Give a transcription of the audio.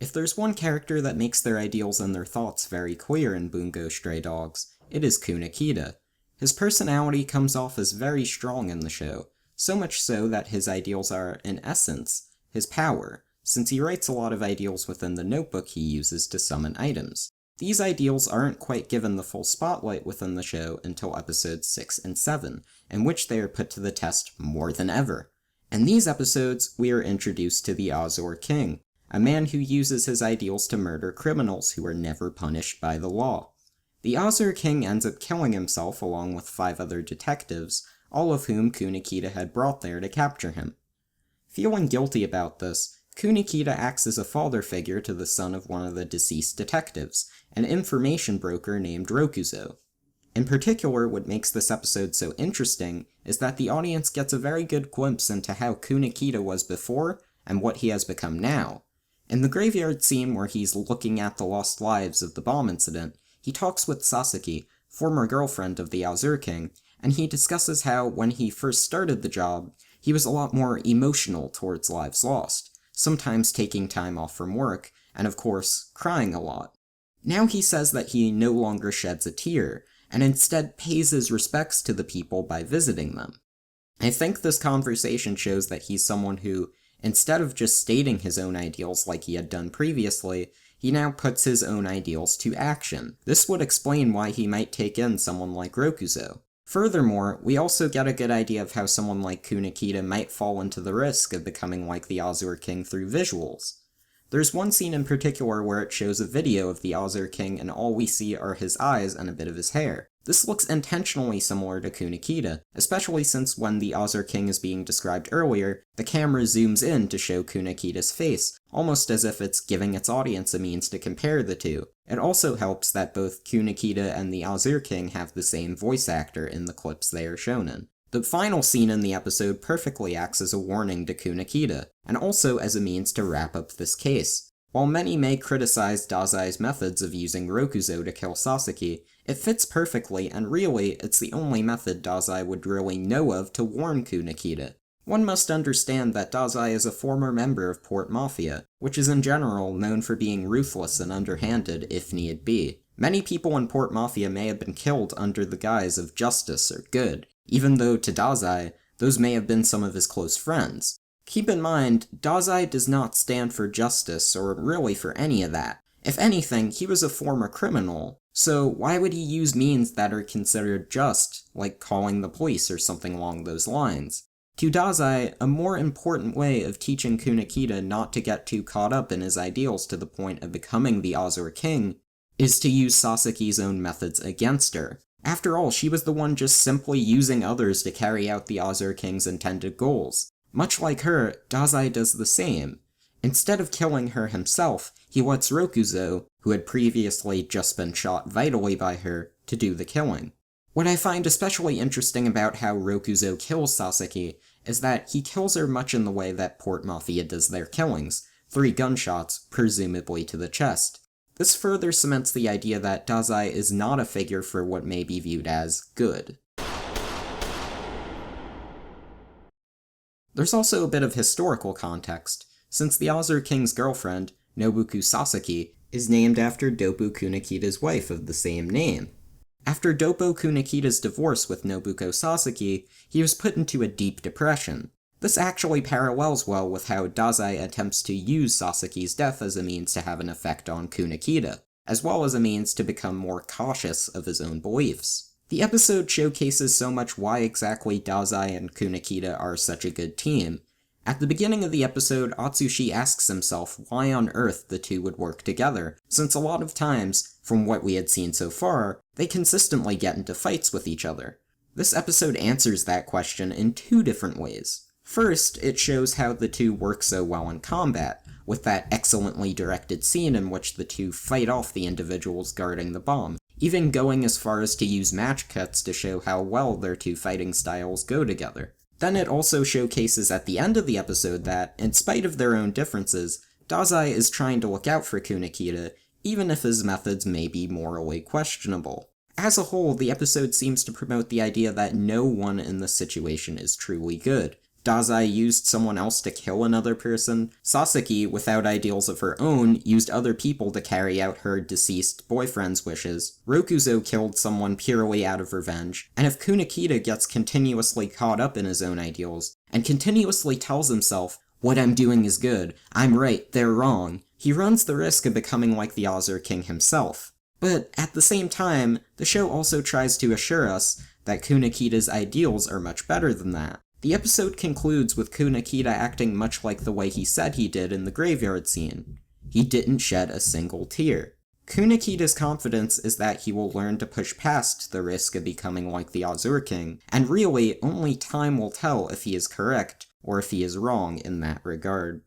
If there's one character that makes their ideals and their thoughts very clear in Bungou Stray Dogs, it is Kunakita. His personality comes off as very strong in the show, so much so that his ideals are, in essence, his power, since he writes a lot of ideals within the notebook he uses to summon items. These ideals aren't quite given the full spotlight within the show until episodes 6 and 7, in which they are put to the test more than ever. In these episodes, we are introduced to the Azure King, a man who uses his ideals to murder criminals who are never punished by the law. The Azure King ends up killing himself along with 5 other detectives, all of whom Kunakita had brought there to capture him. Feeling guilty about this, Kunakita acts as a father figure to the son of one of the deceased detectives, an information broker named Rokuzo. In particular, what makes this episode so interesting is that the audience gets a very good glimpse into how Kunakita was before and what he has become now. In the graveyard scene where he's looking at the lost lives of the bomb incident, he talks with Sasaki, former girlfriend of the Azure King, and he discusses how, when he first started the job, he was a lot more emotional towards lives lost, sometimes taking time off from work, and of course, crying a lot. Now he says that he no longer sheds a tear, and instead pays his respects to the people by visiting them. I think this conversation shows that he's someone who, instead of just stating his own ideals like he had done previously, he now puts his own ideals to action. This would explain why he might take in someone like Rokuzo. Furthermore, we also get a good idea of how someone like Kunakita might fall into the risk of becoming like the Azure King through visuals. There's one scene in particular where it shows a video of the Azure King and all we see are his eyes and a bit of his hair. This looks intentionally similar to Kunakita, especially since when the Azure King is being described earlier, the camera zooms in to show Kunakita's face, almost as if it's giving its audience a means to compare the two. It also helps that both Kunakita and the Azure King have the same voice actor in the clips they are shown in. The final scene in the episode perfectly acts as a warning to Kunakita, and also as a means to wrap up this case. While many may criticize Dazai's methods of using Rokuzo to kill Sasaki, it fits perfectly, and really, it's the only method Dazai would really know of to warn Kunakita. One must understand that Dazai is a former member of Port Mafia, which is in general known for being ruthless and underhanded if need be. Many people in Port Mafia may have been killed under the guise of justice or good, even though to Dazai, those may have been some of his close friends. Keep in mind, Dazai does not stand for justice or really for any of that. If anything, he was a former criminal, so why would he use means that are considered just, like calling the police or something along those lines? To Dazai, a more important way of teaching Kunakita not to get too caught up in his ideals to the point of becoming the Azure King is to use Sasaki's own methods against her. After all, she was the one just simply using others to carry out the Azure King's intended goals. Much like her, Dazai does the same. Instead of killing her himself, he lets Rokuzo, who had previously just been shot vitally by her, to do the killing. What I find especially interesting about how Rokuzo kills Sasaki is that he kills her much in the way that Port Mafia does their killings, 3 gunshots, presumably to the chest. This further cements the idea that Dazai is not a figure for what may be viewed as good. There's also a bit of historical context, since the Azure King's girlfriend, Nobuko Sasaki, is named after Doppo Kunakita's wife of the same name. After Doppo Kunakita's divorce with Nobuko Sasaki, he was put into a deep depression. This actually parallels well with how Dazai attempts to use Sasaki's death as a means to have an effect on Kunakita, as well as a means to become more cautious of his own beliefs. The episode showcases so much why exactly Dazai and Kunakita are such a good team. At the beginning of the episode, Atsushi asks himself why on earth the two would work together, since a lot of times, from what we had seen so far, they consistently get into fights with each other. This episode answers that question in 2 different ways. First, it shows how the two work so well in combat, with that excellently directed scene in which the two fight off the individuals guarding the bomb, even going as far as to use match cuts to show how well their 2 fighting styles go together. Then it also showcases at the end of the episode that, in spite of their own differences, Dazai is trying to look out for Kunakita, even if his methods may be morally questionable. As a whole, the episode seems to promote the idea that no one in this situation is truly good. Dazai used someone else to kill another person. Sasaki, without ideals of her own, used other people to carry out her deceased boyfriend's wishes. Rokuzo killed someone purely out of revenge. And if Kunekita gets continuously caught up in his own ideals, and continuously tells himself, "What I'm doing is good, I'm right, they're wrong," he runs the risk of becoming like the Azure King himself. But at the same time, the show also tries to assure us that Kunekita's ideals are much better than that. The episode concludes with Kunekita acting much like the way he said he did in the graveyard scene. He didn't shed a single tear. Kunekita's confidence is that he will learn to push past the risk of becoming like the Azure King, and really, only time will tell if he is correct or if he is wrong in that regard.